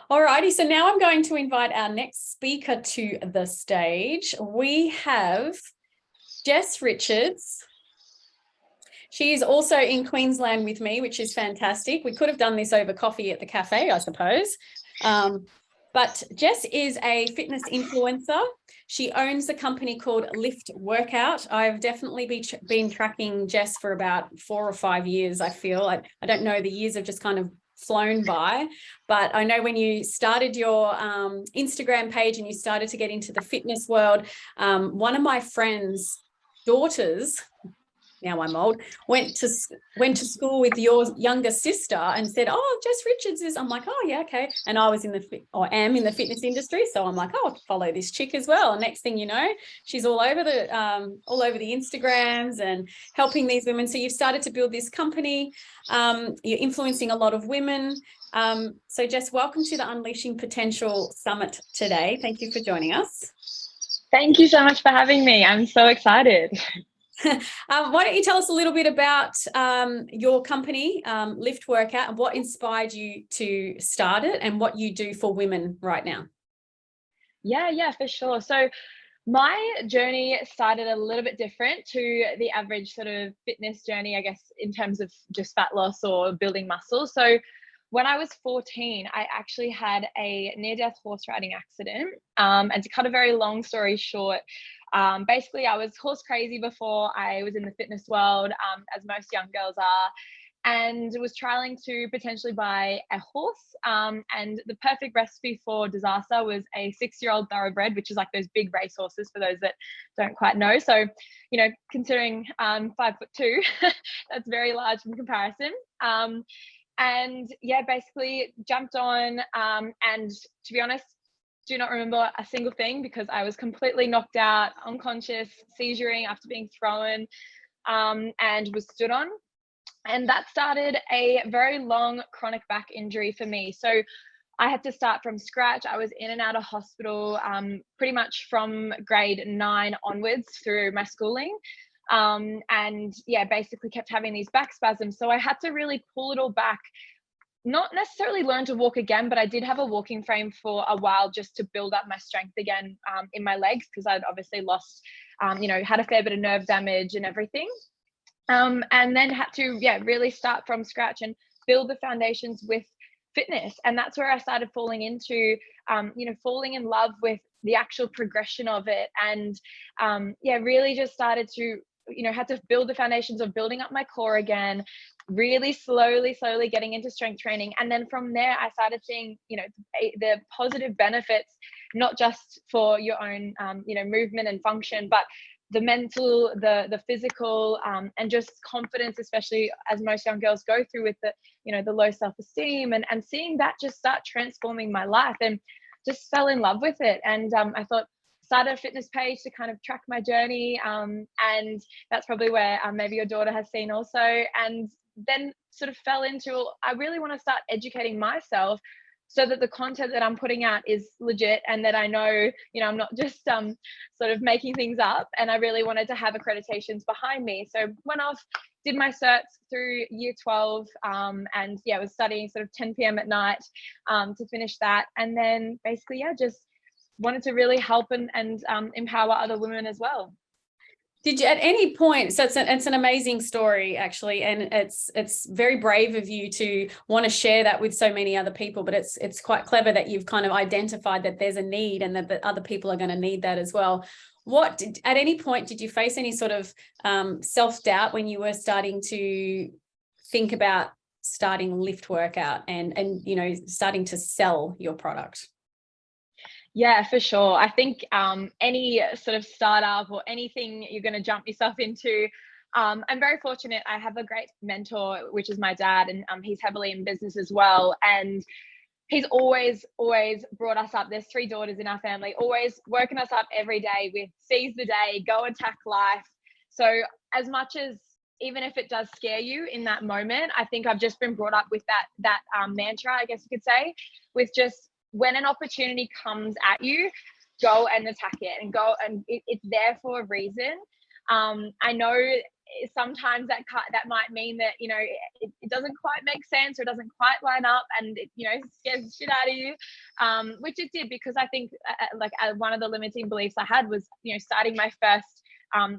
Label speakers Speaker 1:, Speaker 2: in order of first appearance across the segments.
Speaker 1: Alrighty, so now I'm going to invite our next speaker to the stage. We have Jess Richards. She is also in Queensland with me, which is fantastic. We could have done this over coffee at the cafe, I suppose. But Jess is a fitness influencer. She owns a company called Lift Workout. I've definitely been tracking Jess for about 4 or 5 years, I feel. I don't know, the years have just kind of flown by, but I know when you started your Instagram page and you started to get into the fitness world, one of my friends' daughters, now I'm old, went to school with your younger sister and said, oh, Jess Richards is, I'm like, oh yeah, okay. And I was am in the fitness industry, so I'm like, oh, I'll follow this chick as well. And next thing you know, she's all over the Instagrams and helping these women. So you've started to build this company. You're influencing a lot of women. So Jess, welcome to the Unleashing Potential Summit today. Thank you for joining us.
Speaker 2: Thank you so much for having me. I'm so excited.
Speaker 1: Why don't you tell us a little bit about your company, Lift Workout, and what inspired you to start it and what you do for women right now?
Speaker 2: Yeah, for sure. So my journey started a little bit different to the average sort of fitness journey, I guess, in terms of just fat loss or building muscle. So when I was 14, I actually had a near-death horse riding accident. And to cut a very long story short, basically I was horse crazy before I was in the fitness world, as most young girls are, and was trying to potentially buy a horse. And the perfect recipe for disaster was a 6-year-old thoroughbred, which is like those big race horses for those that don't quite know. So, you know, considering 5'2", that's very large in comparison. And yeah, basically jumped on, and to be honest, do not remember a single thing because I was completely knocked out, unconscious, seizuring after being thrown, and was stood on. And that started a very long chronic back injury for me. So I had to start from scratch. I was in and out of hospital pretty much from grade 9 onwards through my schooling. And yeah, basically kept having these back spasms. So I had to really pull it all back, not necessarily learn to walk again, but I did have a walking frame for a while just to build up my strength again in my legs, because I'd obviously lost, had a fair bit of nerve damage and everything. And then had to, really start from scratch and build the foundations with fitness. And that's where I started falling into, falling in love with the actual progression of it. And really just started to, had to build the foundations of building up my core again, really slowly getting into strength training. And then from there, I started seeing, the positive benefits, not just for your own, movement and function, but the mental, the physical, and just confidence, especially as most young girls go through with the, the low self-esteem, and seeing that just start transforming my life, and just fell in love with it. And I thought, started a fitness page to kind of track my journey. And that's probably where maybe your daughter has seen also. And then sort of fell into, I really want to start educating myself so that the content that I'm putting out is legit, and that I know, I'm not just sort of making things up. And I really wanted to have accreditations behind me. So went off, did my certs through year 12, and was studying sort of 10 p.m. at night to finish that. And then basically, just wanted to really help and empower other women as well.
Speaker 1: Did you at any point, so it's an amazing story actually, and it's very brave of you to want to share that with so many other people, but it's quite clever that you've kind of identified that there's a need and that other people are going to need that as well. At any point did you face any sort of self-doubt when you were starting to think about starting Lift Workout and starting to sell your product?
Speaker 2: Yeah, for sure. I think any sort of startup or anything you're going to jump yourself into, I'm very fortunate. I have a great mentor, which is my dad, and he's heavily in business as well. And he's always brought us up. There's 3 daughters in our family, always working us up every day with seize the day, go attack life. So as much as, even if it does scare you in that moment, I think I've just been brought up with that mantra, I guess you could say, with just, when an opportunity comes at you, go and attack it, and go, and it's there for a reason. I know sometimes that might mean that, you know, it doesn't quite make sense or it doesn't quite line up, and it, you know, scares the shit out of you, which it did, because I think one of the limiting beliefs I had was, you know, starting my first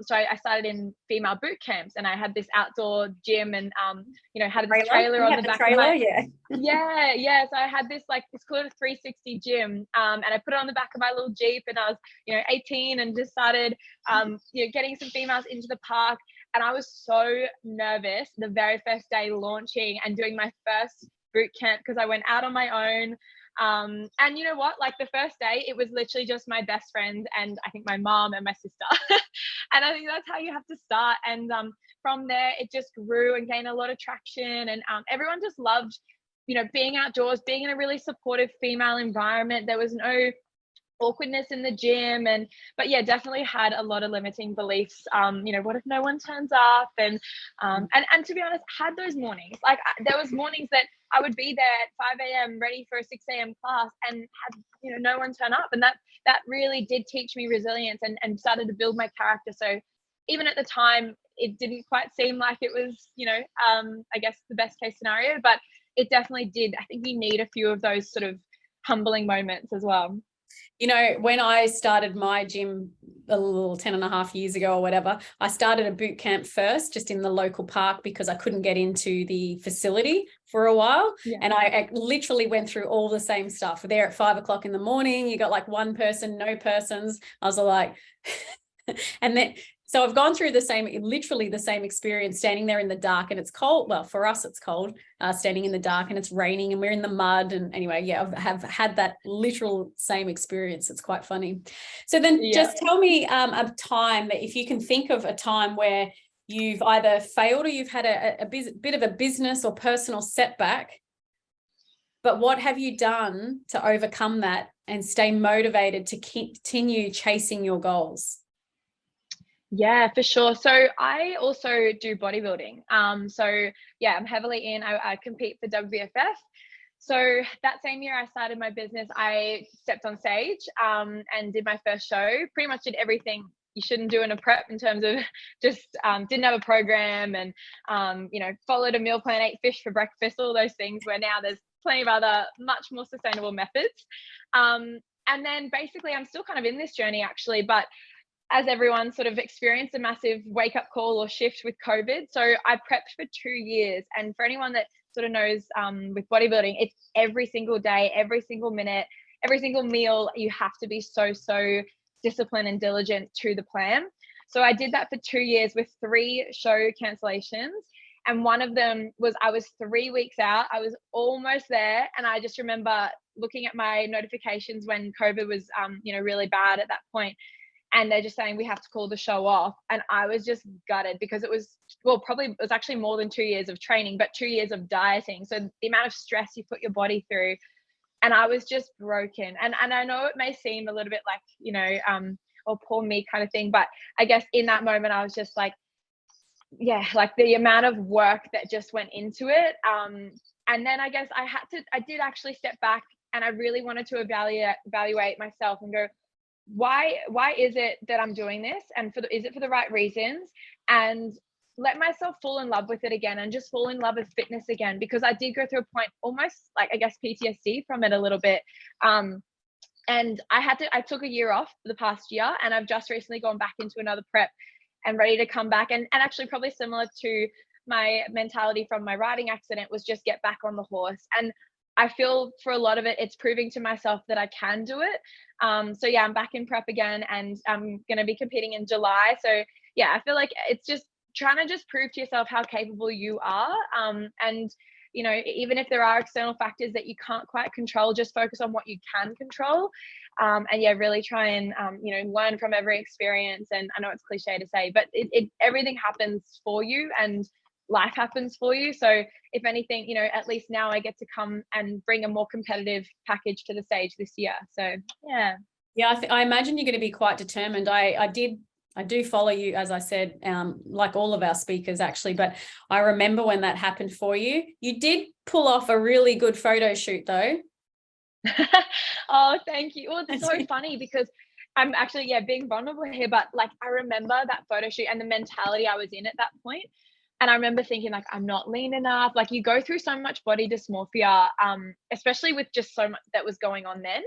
Speaker 2: so I started in female boot camps, and I had this outdoor gym, and you know, had this trailer on the back of my yeah. So I had this, like, it's called a 360 gym, and I put it on the back of my little Jeep, and I was, you know, 18, and just started you know, getting some females into the park. And I was so nervous the very first day launching and doing my first boot camp, because I went out on my own. And you know what, like, the first day it was literally just my best friend and I think my mom and my sister. And I think that's how you have to start. And from there it just grew and gained a lot of traction, and everyone just loved, you know, being outdoors, being in a really supportive female environment. There was no awkwardness in the gym. But yeah, definitely had a lot of limiting beliefs. You know, what if no one turns up? And to be honest, had those mornings, like, there was mornings that I would be there at 5 a.m. ready for a 6 a.m. class, and had, you know, no one turn up. And that really did teach me resilience, and started to build my character. So even at the time, it didn't quite seem like it was, you know, I guess the best case scenario, but it definitely did. I think you need a few of those sort of humbling moments as well.
Speaker 1: You know, when I started my gym a little 10 and a half years ago or whatever, I started a boot camp first, just in the local park, because I couldn't get into the facility for a while. Yeah. And I literally went through all the same stuff. There at 5 o'clock in the morning, you got like one person, no persons. I was like, and then, so I've gone through literally the same experience, standing there in the dark, and it's cold. Well, for us, it's cold, standing in the dark, and it's raining, and we're in the mud. And anyway, yeah, I have had that literal same experience. It's quite funny. So then just tell me a time, that if you can think of a time where you've either failed or you've had a bit of a business or personal setback, but what have you done to overcome that and stay motivated to continue chasing your goals?
Speaker 2: Yeah, for sure. So I also do bodybuilding. So yeah, I'm heavily in, I compete for WBFF. So that same year I started my business, I stepped on stage and did my first show. Pretty much did everything you shouldn't do in a prep, in terms of just didn't have a program, and you know, followed a meal plan, ate fish for breakfast, all those things, where now there's plenty of other much more sustainable methods. And then basically I'm still kind of in this journey, actually, but as everyone sort of experienced a massive wake up call or shift with COVID. So I prepped for 2 years. And for anyone that sort of knows with bodybuilding, it's every single day, every single minute, every single meal, you have to be so disciplined and diligent to the plan. So I did that for 2 years with 3 show cancellations. And one of them was, I was 3 weeks out. I was almost there. And I just remember looking at my notifications when COVID was, you know, really bad at that point. And they're just saying, we have to call the show off. And I was just gutted, because it was, well, probably it was actually more than 2 years of training, but 2 years of dieting. So the amount of stress you put your body through, and I was just broken. And I know it may seem a little bit like, you know, oh, poor me kind of thing. But I guess in that moment, I was just like, yeah, like the amount of work that just went into it. And then I guess I did actually step back, and I really wanted to evaluate myself and go, why is it that I'm doing this, and is it for the right reasons, and let myself fall in love with it again, and just fall in love with fitness again, because I did go through a point, almost like, I guess, PTSD from it a little bit. And I took a year off for the past year, and I've just recently gone back into another prep and ready to come back, and actually probably similar to my mentality from my riding accident, was just get back on the horse. And I feel for a lot of it, it's proving to myself that I can do it. So yeah, I'm back in prep again, and I'm going to be competing in July. So yeah, I feel like it's just trying to just prove to yourself how capable you are. And, you know, even if there are external factors that you can't quite control, just focus on what you can control. And yeah, really try and, you know, learn from every experience. And I know it's cliche to say, but everything happens for you, and life happens for you. So if anything, you know, at least now I get to come and bring a more competitive package to the stage this year. So yeah,
Speaker 1: I imagine you're going to be quite determined. I do follow you, as I said, like all of our speakers actually, but I remember when that happened for you. You did pull off a really good photo shoot though.
Speaker 2: Oh, thank you. Well, it's so funny, because I'm actually, yeah, being vulnerable here, but like I remember that photo shoot and the mentality I was in at that point. And I remember thinking like, I'm not lean enough. Like you go through so much body dysmorphia, especially with just so much that was going on then.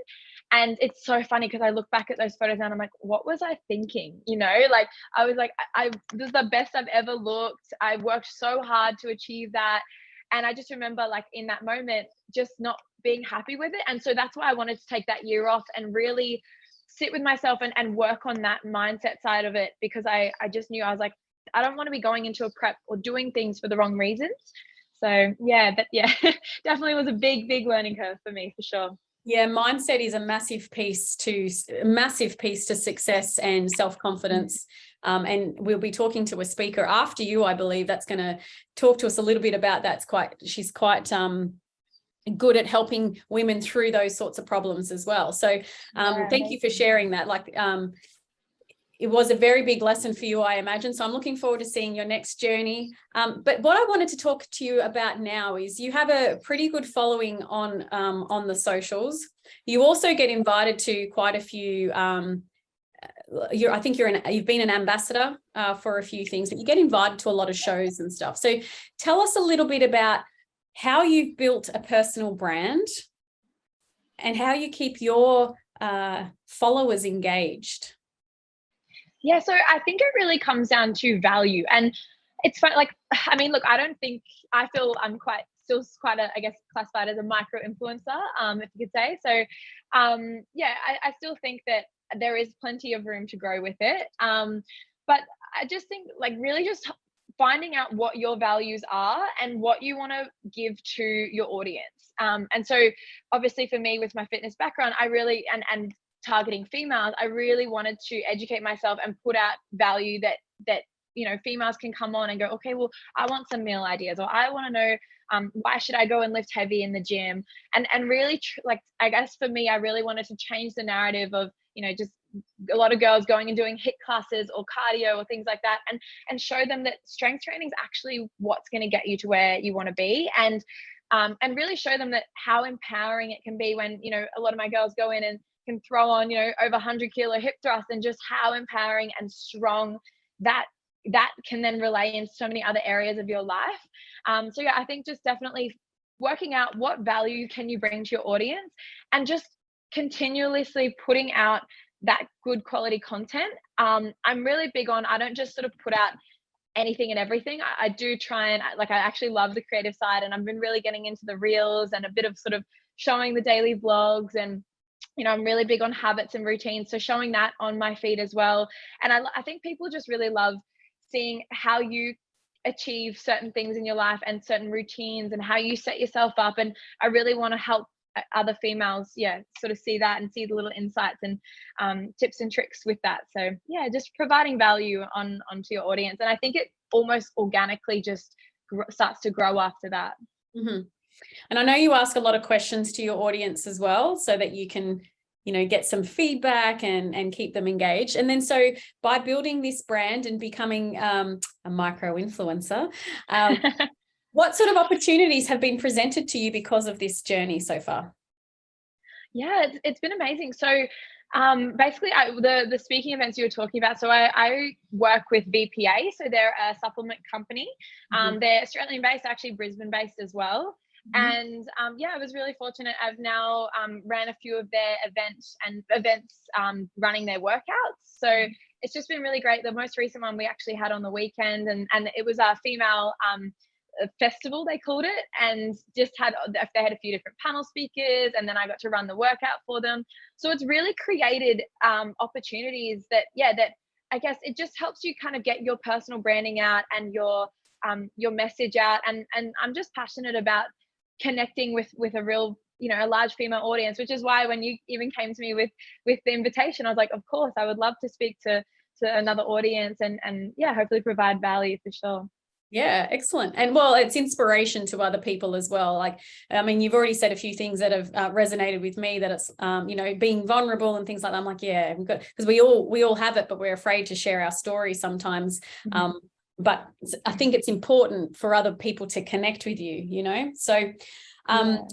Speaker 2: And it's so funny because I look back at those photos and I'm like, what was I thinking? You know, like I was like, this is the best I've ever looked. I worked so hard to achieve that. And I just remember like in that moment, just not being happy with it. And so that's why I wanted to take that year off and really sit with myself and work on that mindset side of it, because I just knew, I was like, I don't want to be going into a prep or doing things for the wrong reasons. So yeah, but yeah, definitely was a big learning curve for me for sure.
Speaker 1: Yeah, mindset is a massive piece to success and self-confidence. And we'll be talking to a speaker after you, I believe, that's going to talk to us a little bit about that. She's quite good at helping women through those sorts of problems as well. So thank you for sharing that. Like it was a very big lesson for you, I imagine. So I'm looking forward to seeing your next journey. But what I wanted to talk to you about now is you have a pretty good following on the socials. You also get invited to quite a few. I think you've been an ambassador for a few things, but you get invited to a lot of shows and stuff. So tell us a little bit about how you've built a personal brand and how you keep your followers engaged.
Speaker 2: Yeah, so I think it really comes down to value. And it's fun, like, I mean, look, I feel I'm still quite I guess, classified as a micro influencer, if you could say. So, yeah, I still think that there is plenty of room to grow with it. But I just think like really just finding out what your values are and what you want to give to your audience. And so obviously for me with my fitness background, I really, and targeting females, I really wanted to educate myself and put out value that you know, females can come on and go, okay, well, I want some meal ideas, or I want to know why should I go and lift heavy in the gym, and really like I guess for me, I really wanted to change the narrative of, you know, just a lot of girls going and doing HIIT classes or cardio or things like that, and show them that strength training is actually what's going to get you to where you want to be, and really show them that how empowering it can be when, you know, a lot of my girls go in and can throw on, you know, over 100-kilo hip thrust, and just how empowering and strong that can then relay in so many other areas of your life. So yeah, I think just definitely working out what value can you bring to your audience, and just continuously putting out that good quality content. I'm really big on, I don't just sort of put out anything and everything. I do try and like, I actually love the creative side, and I've been really getting into the reels and a bit of sort of showing the daily vlogs, and you know, I'm really big on habits and routines, so showing that on my feed as well. And I think people just really love seeing how you achieve certain things in your life and certain routines and how you set yourself up. And I really want to help other females, yeah, sort of see that and see the little insights and tips and tricks with that. So yeah, just providing value onto your audience. And I think it almost organically just starts to grow after that.
Speaker 1: Mm-hmm. And I know you ask a lot of questions to your audience as well, so that you can, you know, get some feedback and keep them engaged. And then so by building this brand and becoming a micro influencer, what sort of opportunities have been presented to you because of this journey so far?
Speaker 2: Yeah, it's been amazing. So basically the speaking events you were talking about, so I work with VPA, so they're a supplement company. They're Australian based, actually Brisbane based as well. And yeah, I was really fortunate. I've now ran a few of their events running their workouts. So it's just been really great. The most recent one we actually had on the weekend, and it was a female festival, they called it, and just they had a few different panel speakers, and then I got to run the workout for them. So it's really created opportunities that I guess it just helps you kind of get your personal branding out and your message out, and I'm just passionate about connecting with a real, you know, a large female audience, which is why when you even came to me with the invitation, I was like, of course, I would love to speak to another audience and yeah, hopefully provide value for sure.
Speaker 1: Yeah, excellent. And well, it's inspiration to other people as well. Like, I mean, you've already said a few things that have resonated with me, that it's, you know, being vulnerable and things like that. I'm like, yeah, we've got, because we all have it, but we're afraid to share our story sometimes. But I think it's important for other people to connect with you, you know? So I'm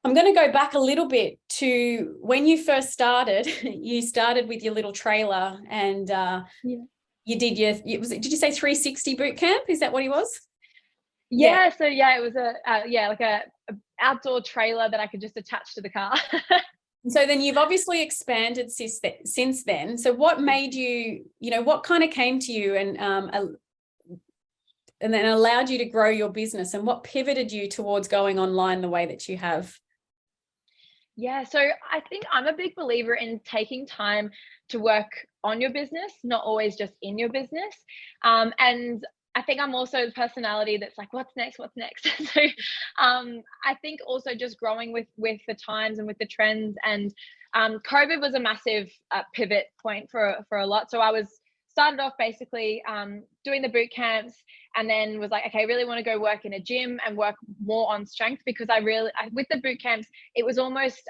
Speaker 1: going to go back a little bit to when you first started, you started with your little trailer and you did did you say 360 boot camp? Is that what he was?
Speaker 2: Yeah. So yeah, it was like a outdoor trailer that I could just attach to the car.
Speaker 1: So then you've obviously expanded since then. So what made you, what kind of came to you and then allowed you to grow your business, and what pivoted you towards going online the way that you have?
Speaker 2: Yeah, so I think I'm a big believer in taking time to work on your business, not always just in your business. And I think I'm also the personality that's like, what's next? What's next? So I think also just growing with the times and with the trends. And COVID was a massive pivot point for a lot. So I was started off basically doing the boot camps, and then was like, okay, I really want to go work in a gym and work more on strength, because with the boot camps, it was almost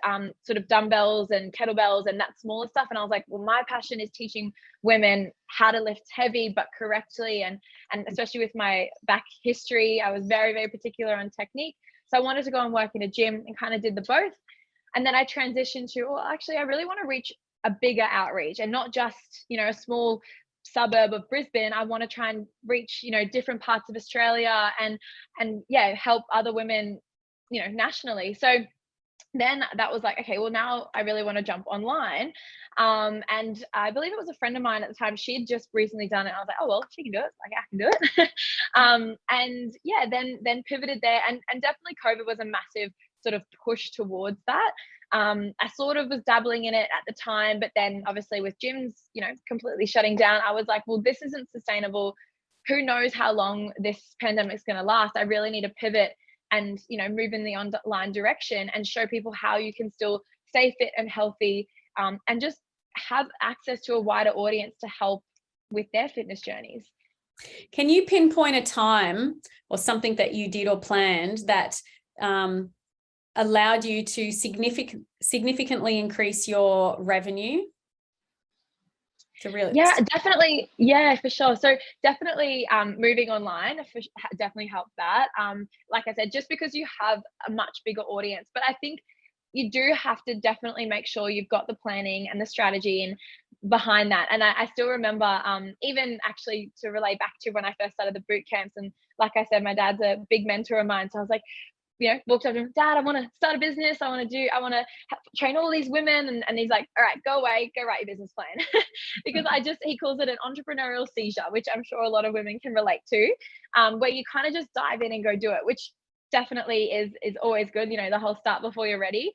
Speaker 2: sort of dumbbells and kettlebells and that smaller stuff. And I was like, well, my passion is teaching women how to lift heavy but correctly. And especially with my back history, I was very, very particular on technique. So I wanted to go and work in a gym and kind of did the both. And then I transitioned to, well, actually, I really want to reach a bigger outreach and not just, a small suburb of Brisbane. I want to try and reach, different parts of Australia and help other women, nationally. So then that was like, okay, well, now I really want to jump online. And I believe it was a friend of mine at the time. She had just recently done it. I was like, oh, well, she can do it. Like, I can do it. And yeah, then pivoted there. And definitely COVID was a massive sort of push towards that. I sort of was dabbling in it at the time, but then obviously with gyms, completely shutting down, I was like, well, this isn't sustainable. Who knows how long this pandemic is going to last? I really need to pivot and, move in the online direction and show people how you can still stay fit and healthy, and just have access to a wider audience to help with their fitness journeys.
Speaker 1: Can you pinpoint a time or something that you did or planned that allowed you to significantly increase your revenue?
Speaker 2: Yeah, definitely. Yeah, for sure. So definitely moving online definitely helped that. Like I said, just because you have a much bigger audience, but I think you do have to definitely make sure you've got the planning and the strategy and behind that. And I still remember, even actually to relate back to when I first started the boot camps, and like I said, my dad's a big mentor of mine. So I was like, walked up to him, Dad, I want to start a business. I want to train all these women. And he's like, all right, go away, go write your business plan. Because he calls it an entrepreneurial seizure, which I'm sure a lot of women can relate to, where you kind of just dive in and go do it, which definitely is always good, the whole start before you're ready.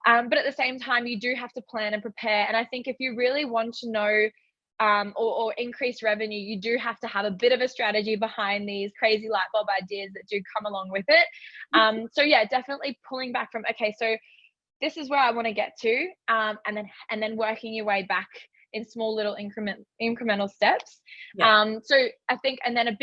Speaker 2: But at the same time, you do have to plan and prepare. And I think if you really want to know or increase revenue, you do have to have a bit of a strategy behind these crazy light bulb ideas that do come along with it. So yeah, definitely pulling back from, okay, so this is where I want to get to, and then working your way back in small little incremental steps. Yeah. So I think, and then a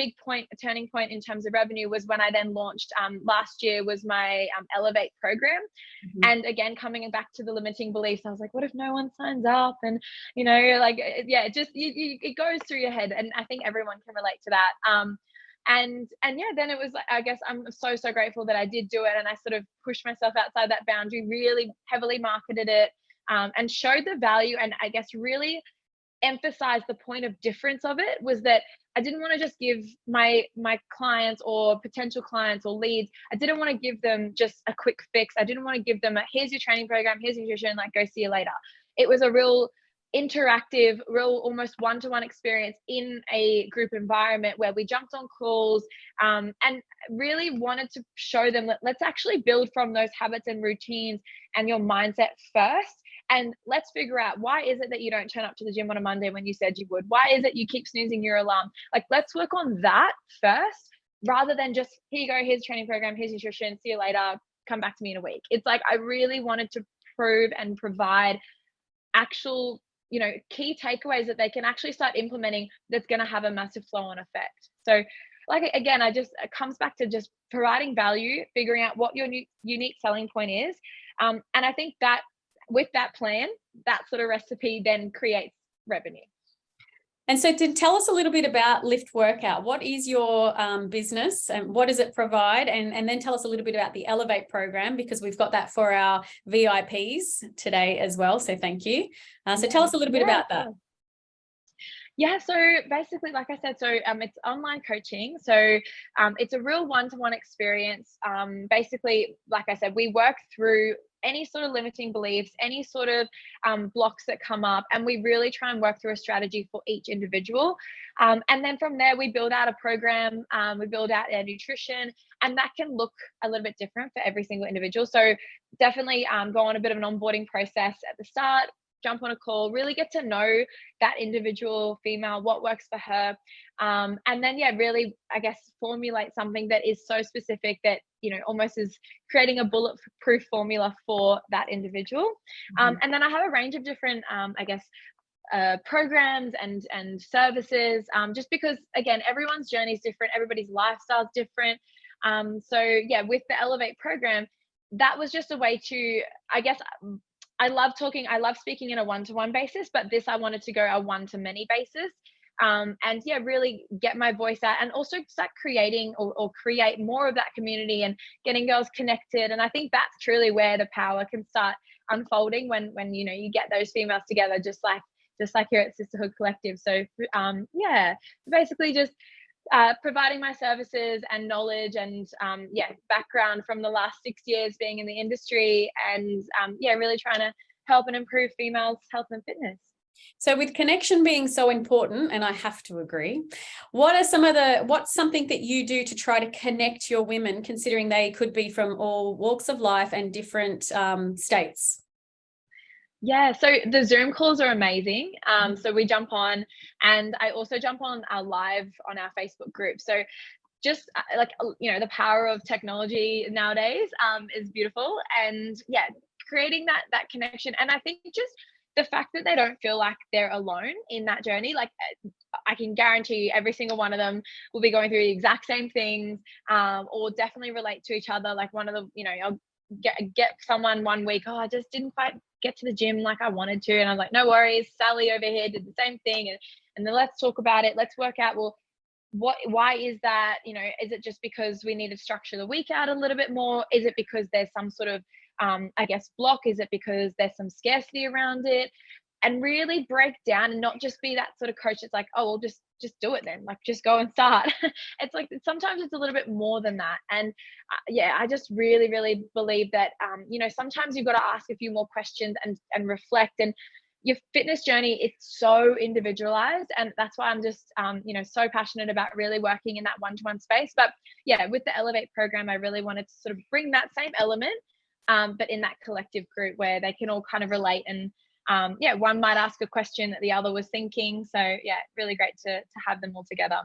Speaker 2: turning point in terms of revenue was when I then launched last year was my Elevate program. Mm-hmm. And again, coming back to the limiting beliefs, I was like, what if no one signs up? And, it just, it goes through your head. And I think everyone can relate to that. And yeah, then it was like, I guess I'm so grateful that I did do it. And I sort of pushed myself outside that boundary, really heavily marketed it, and showed the value, and I guess really emphasized the point of difference of it was that I didn't want to just give my clients or potential clients or leads, I didn't want to give them just a quick fix. I didn't want to give them here's your training program, here's your nutrition, like go see you later. It was a real interactive, real almost one-to-one experience in a group environment where we jumped on calls, and really wanted to show them that let's actually build from those habits and routines and your mindset first. And let's figure out, why is it that you don't turn up to the gym on a Monday when you said you would? Why is it you keep snoozing your alarm? Like, let's work on that first, rather than just, here you go, here's a training program, here's nutrition, see you later, come back to me in a week. It's like, I really wanted to prove and provide actual, key takeaways that they can actually start implementing that's going to have a massive flow-on effect. So like, again, it comes back to just providing value, figuring out what your unique selling point is. And I think that with that plan, that sort of recipe then creates revenue.
Speaker 1: And so to tell us a little bit about Lift Workout, what is your business and what does it provide? And then tell us a little bit about the Elevate program, because we've got that for our VIPs today as well. So thank you. So tell us a little bit about that.
Speaker 2: Yeah, so basically, like I said, it's online coaching. So it's a real one-to-one experience. Basically, like I said, we work through any sort of limiting beliefs, any sort of blocks that come up, and we really try and work through a strategy for each individual. And then from there, we build out a program, we build out their nutrition, and that can look a little bit different for every single individual. So definitely go on a bit of an onboarding process at the start, jump on a call, really get to know that individual female, what works for her. And then, yeah, really, I guess, formulate something that is so specific that, you know, almost is creating a bulletproof formula for that individual. And then I have a range of different, I guess, programs and services, just because, again, everyone's journey is different, everybody's lifestyle is different. So yeah, with the Elevate program, that was just a way to, I guess, I love speaking in a one-to-one basis, but this I wanted to go a one-to-many basis. And yeah, really get my voice out and also start creating or create more of that community and getting girls connected. And I think that's truly where the power can start unfolding when you know, you get those females together, just like here at Sisterhood Collective. So yeah, basically just providing my services and knowledge and yeah, background from the last 6 years being in the industry, and yeah, really trying to help and improve females' health and fitness.
Speaker 1: So with connection being so important, and I have to agree, what's something that you do to try to connect your women, considering they could be from all walks of life and different states?
Speaker 2: Yeah, so the Zoom calls are amazing. So we jump on, and I also jump on our live on our Facebook group. So just like, you know, the power of technology nowadays is beautiful. And yeah, creating that connection. And I think just the fact that they don't feel like they're alone in that journey, like I can guarantee you every single one of them will be going through the exact same things, or definitely relate to each other. Like one of the, you know, I'll get someone one week, oh, I just didn't quite get to the gym like I wanted to. And I was like, no worries, Sally over here did the same thing. And then let's talk about it. Let's work out, well, why is that? You know, is it just because we need to structure the week out a little bit more? Is it because there's some sort of I guess block? Is it because there's some scarcity around it? And really break down and not just be that sort of coach that's like, oh, well, just do it then, like just go and start. It's like sometimes it's a little bit more than that. And yeah, I just really believe that you know, sometimes you've got to ask a few more questions and reflect. And your fitness journey, it's so individualized, and that's why I'm just you know, so passionate about really working in that one-to-one space. But yeah, with the Elevate program, I really wanted to sort of bring that same element, but in that collective group where they can all kind of relate. And yeah, one might ask a question that the other was thinking. So yeah, really great to have them all together.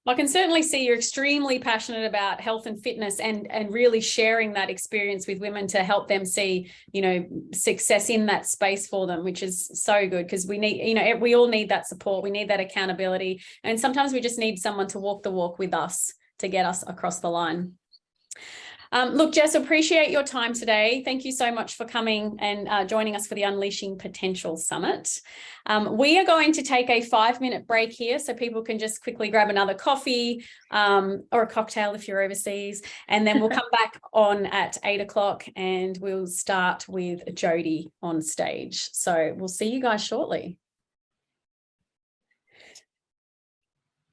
Speaker 1: I can certainly see you're extremely passionate about health and fitness and really sharing that experience with women to help them see, you know, success in that space for them, which is so good, because we need, you know, we all need that support. We need that accountability. And sometimes we just need someone to walk the walk with us to get us across the line. Look, Jess, appreciate your time today. Thank you so much for coming and joining us for the Unleashing Potential Summit. We are going to take a 5-minute break here so people can just quickly grab another coffee or a cocktail if you're overseas. And then we'll come back on at 8 o'clock and we'll start with Jody on stage. So we'll see you guys shortly.